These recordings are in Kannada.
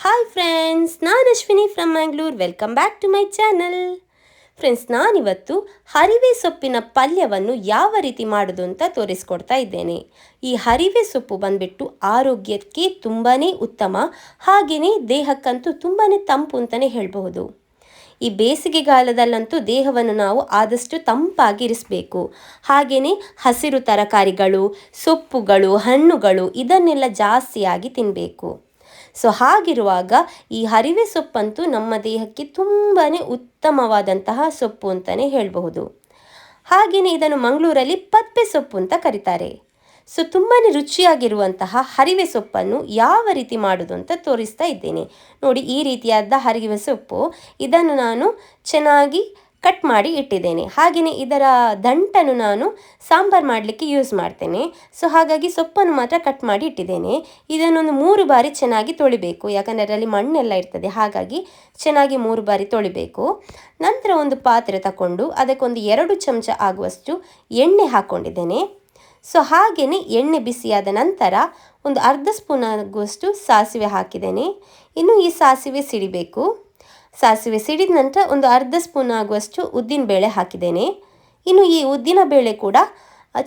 ಹಾಯ್ ಫ್ರೆಂಡ್ಸ್, ನಾನು Ashwini from Mangalore. Welcome back to my channel. Friends, ನಾನಿವತ್ತು ಹರಿವೆ ಸೊಪ್ಪಿನ ಪಲ್ಯವನ್ನು ಯಾವ ರೀತಿ ಮಾಡೋದು ಅಂತ ತೋರಿಸ್ಕೊಡ್ತಾ ಇದ್ದೇನೆ. ಈ ಹರಿವೆ ಸೊಪ್ಪು ಬಂದ್ಬಿಟ್ಟು ಆರೋಗ್ಯಕ್ಕೆ ತುಂಬಾ ಉತ್ತಮ, ಹಾಗೆಯೇ ದೇಹಕ್ಕಂತೂ ತುಂಬಾ ತಂಪು ಅಂತಲೇ ಹೇಳಬಹುದು. ಈ ಬೇಸಿಗೆಗಾಲದಲ್ಲಂತೂ ದೇಹವನ್ನು ನಾವು ಆದಷ್ಟು ತಂಪಾಗಿರಿಸಬೇಕು. ಹಾಗೆಯೇ ಹಸಿರು ತರಕಾರಿಗಳು, ಸೊಪ್ಪುಗಳು, ಹಣ್ಣುಗಳು ಇದನ್ನೆಲ್ಲ ಜಾಸ್ತಿಯಾಗಿ ತಿನ್ನಬೇಕು. ಸೊ ಹಾಗಿರುವಾಗ ಈ ಹರಿವೆ ಸೊಪ್ಪಂತೂ ನಮ್ಮ ದೇಹಕ್ಕೆ ತುಂಬಾ ಉತ್ತಮವಾದಂತಹ ಸೊಪ್ಪು ಅಂತಲೇ ಹೇಳಬಹುದು. ಹಾಗೆಯೇ ಇದನ್ನು ಮಂಗಳೂರಲ್ಲಿ ಪಪ್ಪೆ ಸೊಪ್ಪು ಅಂತ ಕರೀತಾರೆ. ಸೊ ತುಂಬಾ ರುಚಿಯಾಗಿರುವಂತಹ ಹರಿವೆ ಸೊಪ್ಪನ್ನು ಯಾವ ರೀತಿ ಮಾಡೋದು ಅಂತ ತೋರಿಸ್ತಾ ಇದ್ದೇನೆ. ನೋಡಿ, ಈ ರೀತಿಯಾದ ಹರಿವೆ ಸೊಪ್ಪು, ಇದನ್ನು ನಾನು ಚೆನ್ನಾಗಿ ಕಟ್ ಮಾಡಿ ಇಟ್ಟಿದ್ದೇನೆ. ಹಾಗೆಯೇ ಇದರ ದಂಟನ್ನು ನಾನು ಸಾಂಬಾರು ಮಾಡಲಿಕ್ಕೆ ಯೂಸ್ ಮಾಡ್ತೇನೆ. ಸೊ ಹಾಗಾಗಿ ಸೊಪ್ಪನ್ನು ಮಾತ್ರ ಕಟ್ ಮಾಡಿ ಇಟ್ಟಿದ್ದೇನೆ. ಇದನ್ನೊಂದು 3 ಬಾರಿ ಚೆನ್ನಾಗಿ ತೊಳಿಬೇಕು, ಯಾಕಂದರೆ ಅದರಲ್ಲಿ ಮಣ್ಣೆಲ್ಲ ಇರ್ತದೆ. ಹಾಗಾಗಿ ಚೆನ್ನಾಗಿ 3 ಬಾರಿ ತೊಳಿಬೇಕು. ನಂತರ ಒಂದು ಪಾತ್ರೆ ತಗೊಂಡು ಅದಕ್ಕೊಂದು 2 ಚಮಚ ಆಗುವಷ್ಟು ಎಣ್ಣೆ ಹಾಕ್ಕೊಂಡಿದ್ದೇನೆ. ಸೊ ಹಾಗೆಯೇ ಎಣ್ಣೆ ಬಿಸಿಯಾದ ನಂತರ ಒಂದು ಅರ್ಧ ಸ್ಪೂನ್ ಆಗುವಷ್ಟು ಸಾಸಿವೆ ಹಾಕಿದ್ದೇನೆ. ಇನ್ನು ಈ ಸಾಸಿವೆ ಸಿಡಿಬೇಕು. ಸಾಸಿವೆ ಸಿಡಿದ ನಂತರ ಒಂದು ಅರ್ಧ ಸ್ಪೂನ್ ಆಗುವಷ್ಟು ಉದ್ದಿನ ಬೇಳೆ ಹಾಕಿದ್ದೇನೆ. ಇನ್ನು ಈ ಉದ್ದಿನ ಬೇಳೆ ಕೂಡ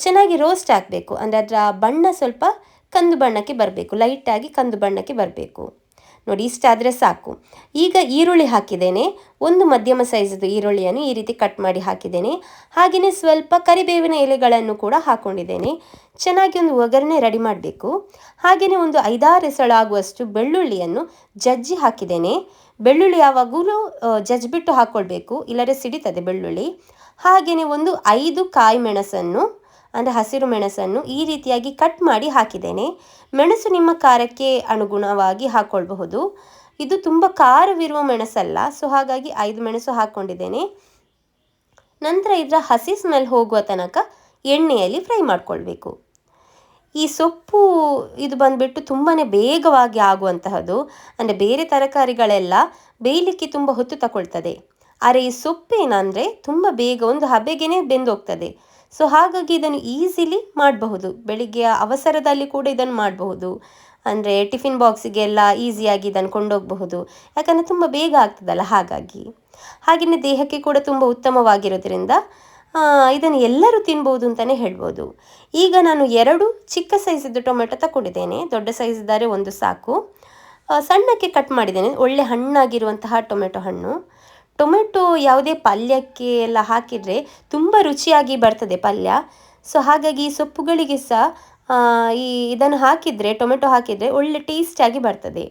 ಚೆನ್ನಾಗಿ ರೋಸ್ಟ್ ಆಗಬೇಕು, ಅಂದರೆ ಅದರ ಬಣ್ಣ ಸ್ವಲ್ಪ ಕಂದು ಬಣ್ಣಕ್ಕೆ ಬರಬೇಕು, ಲೈಟಾಗಿ ಕಂದು ಬಣ್ಣಕ್ಕೆ ಬರಬೇಕು. ನೋಡಿ, ಇಷ್ಟಾದರೆ ಸಾಕು. ಈಗ ಈರುಳ್ಳಿ ಹಾಕಿದ್ದೇನೆ. ಒಂದು ಮಧ್ಯಮ ಸೈಜದು ಈರುಳ್ಳಿಯನ್ನು ಈ ರೀತಿ ಕಟ್ ಮಾಡಿ ಹಾಕಿದ್ದೇನೆ. ಹಾಗೆಯೇ ಸ್ವಲ್ಪ ಕರಿಬೇವಿನ ಎಲೆಗಳನ್ನು ಕೂಡ ಹಾಕ್ಕೊಂಡಿದ್ದೇನೆ. ಚೆನ್ನಾಗಿ ಒಂದು ಒಗ್ಗರಣೆ ರೆಡಿ ಮಾಡಬೇಕು. ಹಾಗೆಯೇ ಒಂದು 5-6 ಎಸಳಾಗುವಷ್ಟು ಬೆಳ್ಳುಳ್ಳಿಯನ್ನು ಜಜ್ಜಿ ಹಾಕಿದ್ದೇನೆ. ಬೆಳ್ಳುಳ್ಳಿ ಯಾವಾಗಲೂ ಜಜ್ಜಿಬಿಟ್ಟು ಹಾಕ್ಕೊಳ್ಬೇಕು, ಇಲ್ಲದ್ರೆ ಸಿಡಿತದೆ ಬೆಳ್ಳುಳ್ಳಿ. ಹಾಗೆಯೇ ಒಂದು 5 ಕಾಯಿ ಮೆಣಸನ್ನು, ಅಂದರೆ ಹಸಿರು ಮೆಣಸನ್ನು ಈ ರೀತಿಯಾಗಿ ಕಟ್ ಮಾಡಿ ಹಾಕಿದ್ದೇನೆ. ಮೆಣಸು ನಿಮ್ಮ ಖಾರಕ್ಕೆ ಅನುಗುಣವಾಗಿ ಹಾಕ್ಕೊಳ್ಬಹುದು. ಇದು ತುಂಬ ಖಾರವಿರುವ ಮೆಣಸಲ್ಲ, ಸೊ ಹಾಗಾಗಿ 5 ಮೆಣಸು ಹಾಕ್ಕೊಂಡಿದ್ದೇನೆ. ನಂತರ ಇದರ ಹಸಿ ಸ್ಮೆಲ್ ಹೋಗುವ ತನಕ ಎಣ್ಣೆಯಲ್ಲಿ ಫ್ರೈ ಮಾಡ್ಕೊಳ್ಬೇಕು. ಈ ಸೊಪ್ಪು ಇದು ಬಂದುಬಿಟ್ಟು ತುಂಬಾ ಬೇಗವಾಗಿ ಆಗುವಂತಹದ್ದು. ಅಂದರೆ ಬೇರೆ ತರಕಾರಿಗಳೆಲ್ಲ ಬೇಯಲಿಕ್ಕೆ ತುಂಬ ಹೊತ್ತು ತಗೊಳ್ತದೆ, ಆದರೆ ಈ ಸೊಪ್ಪೇನಂದರೆ ತುಂಬ ಬೇಗ ಒಂದು ಹಬೆಗೇ ಬೆಂದೋಗ್ತದೆ. ಸೊ ಹಾಗಾಗಿ ಇದನ್ನು ಈಸಿಲಿ ಮಾಡಬಹುದು. ಬೆಳಿಗ್ಗೆಯ ಅವಸರದಲ್ಲಿ ಕೂಡ ಇದನ್ನು ಮಾಡಬಹುದು. ಅಂದರೆ ಟಿಫಿನ್ ಬಾಕ್ಸಿಗೆಲ್ಲ ಈಸಿಯಾಗಿ ಇದನ್ನು ಕೊಂಡೋಗಬಹುದು, ಯಾಕಂದರೆ ತುಂಬ ಬೇಗ ಆಗ್ತದಲ್ಲ. ಹಾಗೆಯೇ ದೇಹಕ್ಕೆ ಕೂಡ ತುಂಬ ಉತ್ತಮವಾಗಿರೋದ್ರಿಂದ ಇದನ್ನು ಎಲ್ಲರೂ ತಿನ್ಬೋದು ಅಂತಲೇ ಹೇಳ್ಬೋದು. ಈಗ ನಾನು 2 ಚಿಕ್ಕ ಸೈಜಿದ್ದು ಟೊಮೆಟೊ ತಗೊಂಡಿದ್ದೇನೆ. ದೊಡ್ಡ ಸೈಜ್ ಇದ್ದರೆ ಒಂದು ಸಾಕು. ಸಣ್ಣಕ್ಕೆ ಕಟ್ ಮಾಡಿದ್ದೇನೆ. ಒಳ್ಳೆ ಹಣ್ಣಾಗಿರುವಂತಹ ಟೊಮೆಟೊ ಯಾವುದೇ ಪಲ್ಯಕ್ಕೆ ಎಲ್ಲ ಹಾಕಿದರೆ ತುಂಬ ರುಚಿಯಾಗಿ ಬರ್ತದೆ ಪಲ್ಯ. ಸೊ ಹಾಗಾಗಿ ಈ ಸೊಪ್ಪುಗಳಿಗೆ ಸಹ ಇದನ್ನು ಹಾಕಿದರೆ, ಟೊಮೆಟೊ ಹಾಕಿದರೆ ಒಳ್ಳೆ ಟೇಸ್ಟಿಯಾಗಿ ಬರ್ತದೆ.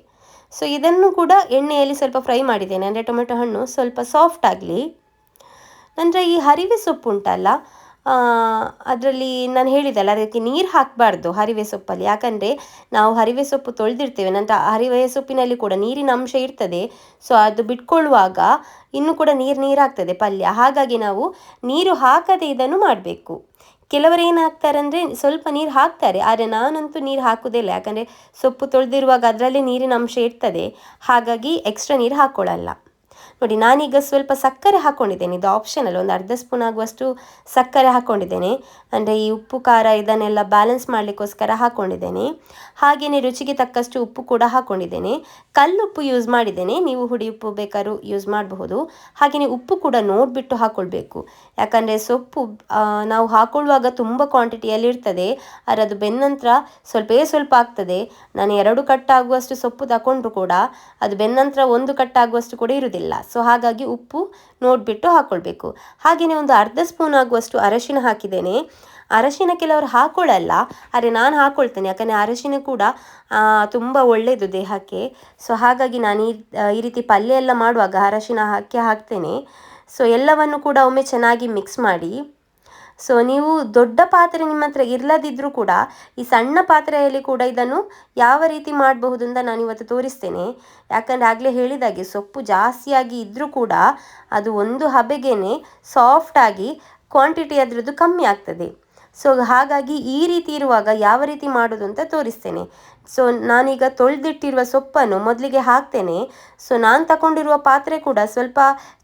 ಸೊ ಇದನ್ನು ಕೂಡ ಎಣ್ಣೆಯಲ್ಲಿ ಸ್ವಲ್ಪ ಫ್ರೈ ಮಾಡಿದ್ದೇನೆ, ಅಂದರೆ ಟೊಮೆಟೊ ಹಣ್ಣು ಸ್ವಲ್ಪ ಸಾಫ್ಟ್ ಆಗಲಿ. ನಂತರ ಈ ಹರಿವೆ ಸೊಪ್ಪು ಉಂಟಲ್ಲ, ಅದರಲ್ಲಿ ನಾನು ಹೇಳಿದಲ್ಲ, ಅದಕ್ಕೆ ನೀರು ಹಾಕಬಾರ್ದು ಹರಿವೆ ಸೊಪ್ಪಲ್ಲಿ. ಯಾಕಂದರೆ ನಾವು ಹರಿವೆ ಸೊಪ್ಪು ತೊಳೆದಿರ್ತೇವೆ, ನಂತರ ಹರಿವೆ ಸೊಪ್ಪಿನಲ್ಲಿ ಕೂಡ ನೀರಿನ ಅಂಶ ಇರ್ತದೆ. ಸೊ ಅದು ಬಿಟ್ಕೊಳ್ಳುವಾಗ ಇನ್ನೂ ಕೂಡ ನೀರಾಗ್ತದೆ ಪಲ್ಯ. ಹಾಗಾಗಿ ನಾವು ನೀರು ಹಾಕದೆ ಇದನ್ನು ಮಾಡಬೇಕು. ಕೆಲವರು ಏನು ಹಾಕ್ತಾರೆ ಅಂದರೆ ಸ್ವಲ್ಪ ನೀರು ಹಾಕ್ತಾರೆ, ಆದರೆ ನಾನಂತೂ ನೀರು ಹಾಕೋದೇ ಇಲ್ಲ. ಯಾಕಂದರೆ ಸೊಪ್ಪು ತೊಳೆದಿರುವಾಗ ಅದರಲ್ಲೇ ನೀರಿನ ಅಂಶ ಇರ್ತದೆ, ಹಾಗಾಗಿ ಎಕ್ಸ್ಟ್ರಾ ನೀರು ಹಾಕ್ಕೊಳ್ಳಲ್ಲ. ನೋಡಿ, ನಾನೀಗ ಸ್ವಲ್ಪ ಸಕ್ಕರೆ ಹಾಕ್ಕೊಂಡಿದ್ದೇನೆ. ಇದು ಆಪ್ಷನಲ್. ಒಂದು ಅರ್ಧ ಸ್ಪೂನ್ ಆಗುವಷ್ಟು ಸಕ್ಕರೆ ಹಾಕ್ಕೊಂಡಿದ್ದೇನೆ, ಅಂದರೆ ಈ ಉಪ್ಪು ಖಾರ ಇದನ್ನೆಲ್ಲ ಬ್ಯಾಲೆನ್ಸ್ ಮಾಡಲಿಕ್ಕೋಸ್ಕರ ಹಾಕ್ಕೊಂಡಿದ್ದೇನೆ. ಹಾಗೆಯೇ ರುಚಿಗೆ ತಕ್ಕಷ್ಟು ಉಪ್ಪು ಕೂಡ ಹಾಕ್ಕೊಂಡಿದ್ದೇನೆ. ಕಲ್ಲುಪ್ಪು ಯೂಸ್ ಮಾಡಿದ್ದೇನೆ, ನೀವು ಹುಡಿ ಉಪ್ಪು ಬೇಕಾದ್ರೂ ಯೂಸ್ ಮಾಡಬಹುದು. ಹಾಗೆಯೇ ಉಪ್ಪು ಕೂಡ ನೋಡಿಬಿಟ್ಟು ಹಾಕ್ಕೊಳ್ಬೇಕು, ಯಾಕಂದರೆ ಸೊಪ್ಪು ನಾವು ಹಾಕ್ಕೊಳ್ಳುವಾಗ ತುಂಬ ಕ್ವಾಂಟಿಟಿಯಲ್ಲಿ ಇರ್ತದೆ, ಆದರೆ ಅದು ಬೆಂದ ನಂತರ ಸ್ವಲ್ಪ ಆಗ್ತದೆ. ನಾನು 2 ಕಟ್ಟಾಗುವಷ್ಟು ಸೊಪ್ಪು ತಗೊಂಡ್ರು ಕೂಡ ಅದು ಬೆಂದ ನಂತರ 1 ಕಟ್ಟಾಗುವಷ್ಟು ಕೂಡ ಇರುವುದಿಲ್ಲ. ಸೊ ಹಾಗಾಗಿ ಉಪ್ಪು ನೋಡಿಬಿಟ್ಟು ಹಾಕ್ಕೊಳ್ಬೇಕು. ಹಾಗೆಯೇ ಒಂದು ಅರ್ಧ ಸ್ಪೂನ್ ಆಗುವಷ್ಟು ಅರಶಿನ ಹಾಕಿದ್ದೇನೆ. ಅರಶಿನ ಕೆಲವರು ಹಾಕ್ಕೊಳ್ಳಲ್ಲ, ಆದರೆ ನಾನು ಹಾಕ್ಕೊಳ್ತೇನೆ, ಯಾಕಂದರೆ ಅರಶಿನ ಕೂಡ ತುಂಬ ಒಳ್ಳೆಯದು ದೇಹಕ್ಕೆ. ಸೊ ಹಾಗಾಗಿ ನಾನು ಈ ರೀತಿ ಪಲ್ಯ ಎಲ್ಲ ಮಾಡುವಾಗ ಅರಶಿನ ಹಾಕ್ತೇನೆ. ಸೊ ಎಲ್ಲವನ್ನು ಕೂಡ ಒಮ್ಮೆ ಚೆನ್ನಾಗಿ ಮಿಕ್ಸ್ ಮಾಡಿ. ಸೊ ನೀವು ದೊಡ್ಡ ಪಾತ್ರೆ ನಿಮ್ಮ ಹತ್ರ ಇರಲದಿದ್ದರೂ ಕೂಡ ಈ ಸಣ್ಣ ಪಾತ್ರೆಯಲ್ಲಿ ಕೂಡ ಇದನ್ನು ಯಾವ ರೀತಿ ಮಾಡಬಹುದು ಅಂತ ನಾನು ಇವತ್ತು ತೋರಿಸ್ತೇನೆ. ಯಾಕಂದರೆ ಆಗಲೇ ಹೇಳಿದಾಗೆ ಸೊಪ್ಪು ಜಾಸ್ತಿಯಾಗಿ ಇದ್ದರೂ ಕೂಡ ಅದು ಒಂದು ಹಬೆಗೇನೆ ಸಾಫ್ಟಾಗಿ ಕ್ವಾಂಟಿಟಿ ಅದರದ್ದು ಕಮ್ಮಿ ಆಗ್ತದೆ. ಸೊ ಹಾಗಾಗಿ ಈ ರೀತಿ ಇರುವಾಗ ಯಾವ ರೀತಿ ಮಾಡೋದು ಅಂತ ತೋರಿಸ್ತೇನೆ. ಸೊ ನಾನೀಗ ತೊಳೆದಿಟ್ಟಿರುವ ಸೊಪ್ಪನ್ನು ಮೊದಲಿಗೆ ಹಾಕ್ತೇನೆ. ಸೊ ನಾನು ತಗೊಂಡಿರುವ ಪಾತ್ರೆ ಕೂಡ ಸ್ವಲ್ಪ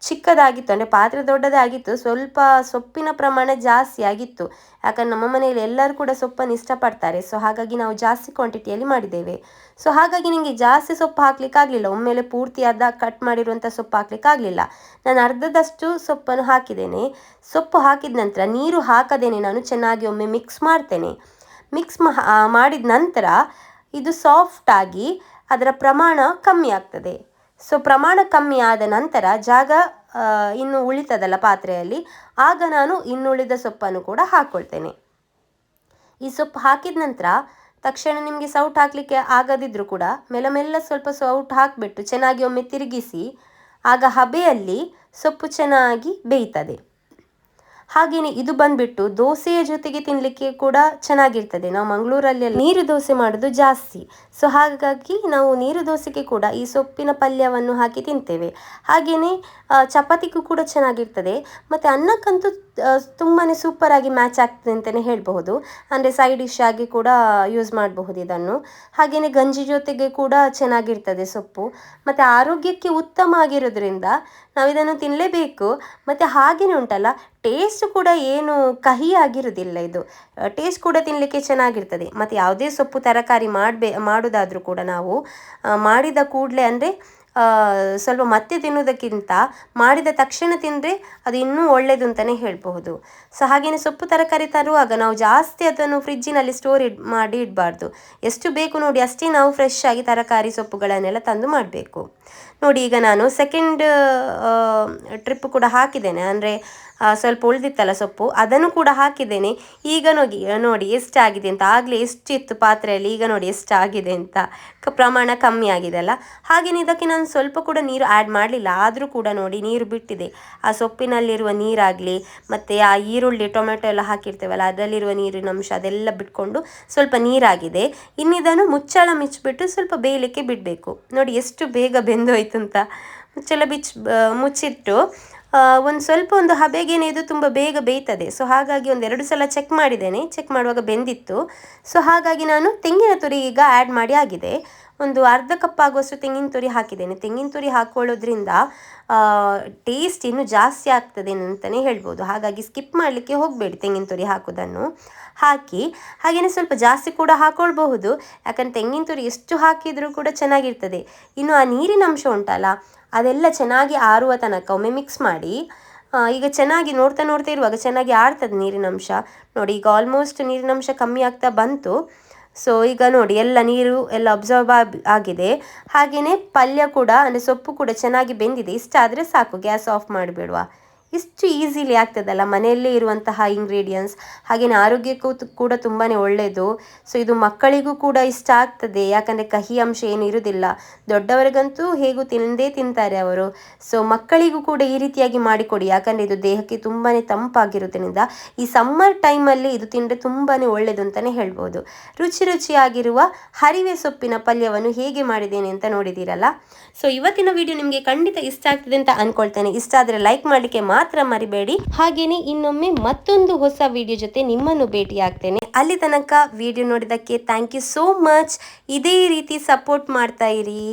ಚಿಕ್ಕದಾಗಿತ್ತು, ಅಂದರೆ ಪಾತ್ರೆ ದೊಡ್ಡದೇ ಆಗಿತ್ತು, ಸ್ವಲ್ಪ ಸೊಪ್ಪಿನ ಪ್ರಮಾಣ ಜಾಸ್ತಿ ಆಗಿತ್ತು. ಯಾಕಂದ್ರೆ ನಮ್ಮ ಮನೆಯಲ್ಲಿ ಎಲ್ಲರೂ ಕೂಡ ಸೊಪ್ಪನ್ನು ಇಷ್ಟಪಡ್ತಾರೆ. ಸೊ ಹಾಗಾಗಿ ನಾವು ಜಾಸ್ತಿ ಕ್ವಾಂಟಿಟಿಯಲ್ಲಿ ಮಾಡಿದ್ದೇವೆ. ಸೊ ಹಾಗಾಗಿ ನನಗೆ ಜಾಸ್ತಿ ಸೊಪ್ಪು ಹಾಕ್ಲಿಕ್ಕಾಗಲಿಲ್ಲ, ಒಮ್ಮೆಲೆ ಪೂರ್ತಿ ಅರ್ಧ ಕಟ್ ಮಾಡಿರುವಂಥ ಸೊಪ್ಪು ಹಾಕ್ಲಿಕ್ಕಾಗಲಿಲ್ಲ. ನಾನು ಅರ್ಧದಷ್ಟು ಸೊಪ್ಪನ್ನು ಹಾಕಿದ್ದೇನೆ. ಸೊಪ್ಪು ಹಾಕಿದ ನಂತರ ನೀರು ಹಾಕದೇನೆ ನಾನು ಚೆನ್ನಾಗಿ ಒಮ್ಮೆ ಮಿಕ್ಸ್ ಮಾಡ್ತೇನೆ. ಮಾಡಿದ ನಂತರ ಇದು ಸಾಫ್ಟಾಗಿ ಅದರ ಪ್ರಮಾಣ ಕಮ್ಮಿ ಆಗ್ತದೆ. ಸೊ ಪ್ರಮಾಣ ಕಮ್ಮಿ ಆದ ನಂತರ ಜಾಗ ಇನ್ನು ಉಳಿತದಲ್ಲ ಪಾತ್ರೆಯಲ್ಲಿ, ಆಗ ನಾನು ಇನ್ನುಳಿದ ಸೊಪ್ಪನ್ನು ಕೂಡ ಹಾಕ್ಕೊಳ್ತೇನೆ. ಈ ಸೊಪ್ಪು ಹಾಕಿದ ನಂತರ ತಕ್ಷಣ ನಿಮಗೆ ಸೌಟ್ ಹಾಕಲಿಕ್ಕೆ ಆಗದಿದ್ದರೂ ಕೂಡ ಮೆಲ್ಲ ಸ್ವಲ್ಪ ಸೌಟ್ ಹಾಕಿಬಿಟ್ಟು ಚೆನ್ನಾಗಿ ಒಮ್ಮೆ ತಿರುಗಿಸಿ, ಆಗ ಹಬೆಯಲ್ಲಿ ಸೊಪ್ಪು ಚೆನ್ನಾಗಿ ಬೇಯ್ತದೆ. ಹಾಗೆಯೇ ಇದು ಬಂದ್ಬಿಟ್ಟು ದೋಸೆಯ ಜೊತೆಗೆ ತಿನ್ನಲಿಕ್ಕೆ ಕೂಡ ಚೆನ್ನಾಗಿರ್ತದೆ. ನಾವು ಮಂಗಳೂರಲ್ಲಿ ನೀರು ದೋಸೆ ಮಾಡೋದು ಜಾಸ್ತಿ. ಸೊ ಹಾಗಾಗಿ ನಾವು ನೀರು ದೋಸೆಗೆ ಕೂಡ ಈ ಸೊಪ್ಪಿನ ಪಲ್ಯವನ್ನು ಹಾಕಿ ತಿಂತೇವೆ. ಹಾಗೆಯೇ ಚಪಾತಿಗೂ ಕೂಡ ಚೆನ್ನಾಗಿರ್ತದೆ, ಮತ್ತು ಅನ್ನಕ್ಕಂತೂ ತುಂಬಾ ಸೂಪರಾಗಿ ಮ್ಯಾಚ್ ಆಗ್ತದೆ ಅಂತಲೇ ಹೇಳಬಹುದು. ಅಂದರೆ ಸೈಡ್ ಡಿಶ್ ಆಗಿ ಕೂಡ ಯೂಸ್ ಮಾಡಬಹುದು ಇದನ್ನು. ಹಾಗೆಯೇ ಗಂಜಿ ಜೊತೆಗೆ ಕೂಡ ಚೆನ್ನಾಗಿರ್ತದೆ ಸೊಪ್ಪು, ಮತ್ತು ಆರೋಗ್ಯಕ್ಕೆ ಉತ್ತಮ ಆಗಿರೋದ್ರಿಂದ ನಾವು ಇದನ್ನು ತಿನ್ನಲೇಬೇಕು. ಮತ್ತು ಹಾಗೆಯೇ ಉಂಟಲ್ಲ, ಟೇಸ್ಟ್ ಕೂಡ ಏನು ಕಹಿ ಆಗಿರೋದಿಲ್ಲ. ಇದು ಟೇಸ್ಟ್ ಕೂಡ ತಿನ್ನಲಿಕ್ಕೆ ಚೆನ್ನಾಗಿರ್ತದೆ. ಮತ್ತು ಯಾವುದೇ ಸೊಪ್ಪು ತರಕಾರಿ ಮಾಡೋದಾದರೂ ಕೂಡ ನಾವು ಮಾಡಿದ ಕೂಡಲೇ, ಅಂದರೆ ಸ್ವಲ್ಪ ಮತ್ತೆ ತಿನ್ನೋದಕ್ಕಿಂತ ಮಾಡಿದ ತಕ್ಷಣ ತಿಂದರೆ ಅದು ಇನ್ನೂ ಒಳ್ಳೆಯದು ಅಂತಲೇ ಹೇಳಬಹುದು. ಸೊ ಹಾಗೆಯೇ ಸೊಪ್ಪು ತರಕಾರಿ ತರುವಾಗ ನಾವು ಜಾಸ್ತಿ ಅದನ್ನು ಫ್ರಿಜ್ಜಿನಲ್ಲಿ ಮಾಡಿ ಇಡಬಾರ್ದು. ಎಷ್ಟು ಬೇಕು ನೋಡಿ ಅಷ್ಟೇ ನಾವು ಫ್ರೆಶ್ ಆಗಿ ತರಕಾರಿ ಸೊಪ್ಪುಗಳನ್ನೆಲ್ಲ ತಂದು ಮಾಡಬೇಕು. ನೋಡಿ, ಈಗ ನಾನು ಸೆಕೆಂಡ್ ಟ್ರಿಪ್ ಕೂಡ ಹಾಕಿದ್ದೇನೆ, ಅಂದರೆ ಸ್ವಲ್ಪ ಉಳಿದಿತ್ತಲ್ಲ ಸೊಪ್ಪು, ಅದನ್ನು ಕೂಡ ಹಾಕಿದ್ದೇನೆ. ಈಗ ನೋಡಿ ಎಷ್ಟಾಗಿದೆ ಅಂತ. ಆಗಲೇ ಎಷ್ಟಿತ್ತು ಪಾತ್ರೆಯಲ್ಲಿ, ಈಗ ನೋಡಿ ಎಷ್ಟಾಗಿದೆ ಅಂತ. ಪ್ರಮಾಣ ಕಮ್ಮಿ ಆಗಿದೆ ಅಲ್ಲ. ಹಾಗೆಯೇ ಇದಕ್ಕೆ ನಾನು ಸ್ವಲ್ಪ ಕೂಡ ನೀರು ಆ್ಯಡ್ ಮಾಡಲಿಲ್ಲ, ಆದರೂ ಕೂಡ ನೋಡಿ ನೀರು ಬಿಟ್ಟಿದೆ. ಆ ಸೊಪ್ಪಿನಲ್ಲಿರುವ ನೀರಾಗಲಿ, ಮತ್ತು ಆ ಈರುಳ್ಳಿ ಟೊಮೆಟೊ ಎಲ್ಲ ಹಾಕಿರ್ತೇವಲ್ಲ ಅದರಲ್ಲಿರುವ ನೀರಿನ ಅಂಶ ಅದೆಲ್ಲ ಬಿಟ್ಕೊಂಡು ಸ್ವಲ್ಪ ನೀರಾಗಿದೆ. ಇನ್ನಿದನ್ನು ಮುಚ್ಚಿಬಿಟ್ಟು ಸ್ವಲ್ಪ ಬೇಯಲಿಕ್ಕೆ ಬಿಡಬೇಕು. ನೋಡಿ ಎಷ್ಟು ಬೇಗ ಬೆಂದೋಯ್ತು ಅಂತ. ಮುಚ್ಚಿಟ್ಟು ಒಂದು ಹಬೆಗೇನೆ ಇದು ತುಂಬ ಬೇಗ ಬೇಯ್ತದೆ. ಸೊ ಹಾಗಾಗಿ 1-2 ಸಲ ಚೆಕ್ ಮಾಡಿದ್ದೇನೆ. ಚೆಕ್ ಮಾಡುವಾಗ ಬೆಂದಿತ್ತು. ಸೊ ಹಾಗಾಗಿ ನಾನು ತೆಂಗಿನ ತುರಿ ಈಗ ಆ್ಯಡ್ ಮಾಡಿ ಆಗಿದೆ. ಒಂದು ಅರ್ಧ ಕಪ್ ಆಗುವಷ್ಟು ತೆಂಗಿನ ತುರಿ ಹಾಕಿದ್ದೇನೆ. ತೆಂಗಿನ ತುರಿ ಹಾಕ್ಕೊಳ್ಳೋದ್ರಿಂದ ಟೇಸ್ಟ್ ಇನ್ನೂ ಜಾಸ್ತಿ ಆಗ್ತದೆ ಅಂತಲೇ ಹೇಳ್ಬೋದು. ಹಾಗಾಗಿ ಸ್ಕಿಪ್ ಮಾಡಲಿಕ್ಕೆ ಹೋಗಬೇಡಿ ತೆಂಗಿನ ತುರಿ ಹಾಕೋದನ್ನು. ಹಾಗೆಯೇ ಸ್ವಲ್ಪ ಜಾಸ್ತಿ ಕೂಡ ಹಾಕ್ಕೊಳ್ಬಹುದು, ಯಾಕಂದರೆ ತೆಂಗಿನ ತುರಿ ಎಷ್ಟು ಹಾಕಿದರೂ ಕೂಡ ಚೆನ್ನಾಗಿರ್ತದೆ. ಇನ್ನು ಆ ನೀರಿನ ಅಂಶ ಉಂಟಲ್ಲ, ಅದೆಲ್ಲ ಚೆನ್ನಾಗಿ ಆರುವ ತನಕ ಒಮ್ಮೆ ಮಿಕ್ಸ್ ಮಾಡಿ. ಈಗ ಚೆನ್ನಾಗಿ ನೋಡ್ತಾ ಇರುವಾಗ ಚೆನ್ನಾಗಿ ಆಡ್ತದೆ ನೀರಿನ ಅಂಶ. ನೋಡಿ, ಈಗ ಆಲ್ಮೋಸ್ಟ್ ನೀರಿನ ಅಂಶ ಕಮ್ಮಿ ಆಗ್ತಾ ಬಂತು. ಸೊ ಈಗ ನೋಡಿ ನೀರು ಎಲ್ಲ ಅಬ್ಸರ್ವ್ ಆಗಿದೆ. ಹಾಗೆಯೇ ಪಲ್ಯ ಕೂಡ, ಅಂದರೆ ಸೊಪ್ಪು ಕೂಡ ಚೆನ್ನಾಗಿ ಬೆಂದಿದೆ. ಇಷ್ಟಾದರೆ ಸಾಕು, ಗ್ಯಾಸ್ ಆಫ್ ಮಾಡಿಬಿಡುವ. ಇಷ್ಟು ಈಸಿಲಿ ಆಗ್ತದಲ್ಲ, ಮನೆಯಲ್ಲೇ ಇರುವಂತಹ ಇಂಗ್ರೀಡಿಯೆಂಟ್ಸ್. ಹಾಗೆಯೇ ಆರೋಗ್ಯಕ್ಕೂ ಕೂಡ ತುಂಬಾ ಒಳ್ಳೆಯದು. ಸೊ ಇದು ಮಕ್ಕಳಿಗೂ ಕೂಡ ಇಷ್ಟ ಆಗ್ತದೆ, ಯಾಕಂದರೆ ಕಹಿ ಅಂಶ ಏನು ಇರುವುದಿಲ್ಲ. ದೊಡ್ಡವರಿಗಂತೂ ಹೇಗೂ ತಿಂತಾರೆ ಅವರು. ಸೊ ಮಕ್ಕಳಿಗೂ ಕೂಡ ಈ ರೀತಿಯಾಗಿ ಮಾಡಿಕೊಡಿ, ಯಾಕಂದರೆ ಇದು ದೇಹಕ್ಕೆ ತುಂಬಾ ತಂಪಾಗಿರೋದ್ರಿಂದ ಈ ಸಮ್ಮರ್ ಟೈಮಲ್ಲಿ ಇದು ತಿಂದರೆ ತುಂಬಾ ಒಳ್ಳೆಯದು ಅಂತಲೇ ಹೇಳ್ಬೋದು. ರುಚಿಯಾಗಿರುವ ಹರಿವೆ ಸೊಪ್ಪಿನ ಪಲ್ಯವನ್ನು ಹೇಗೆ ಮಾಡಿದ್ದೇನೆ ಅಂತ ನೋಡಿದ್ದೀರಲ್ಲ. ಸೊ ಇವತ್ತಿನ ವಿಡಿಯೋ ನಿಮಗೆ ಖಂಡಿತ ಇಷ್ಟ ಆಗ್ತದೆ ಅಂತ ಅಂದ್ಕೊಳ್ತೇನೆ. ಇಷ್ಟ ಆದರೆ ಲೈಕ್ ಮಾಡಲಿಕ್ಕೆ ಮಾತ್ರ ಮರಿಬೇಡಿ. ಹಾಗೇನೆ ಇನ್ನೊಮ್ಮೆ ಮತ್ತೊಂದು ಹೊಸ ವಿಡಿಯೋ ಜೊತೆ ನಿಮ್ಮನ್ನು ಭೇಟಿ ಆಗ್ತೇನೆ. ಅಲ್ಲಿ ತನಕ ವಿಡಿಯೋ ನೋಡಿದ್ದಕ್ಕೆ ಥ್ಯಾಂಕ್ ಯು ಸೋ ಮಚ್. ಇದೇ ರೀತಿ ಸಪೋರ್ಟ್ ಮಾಡ್ತಾ ಇರಿ.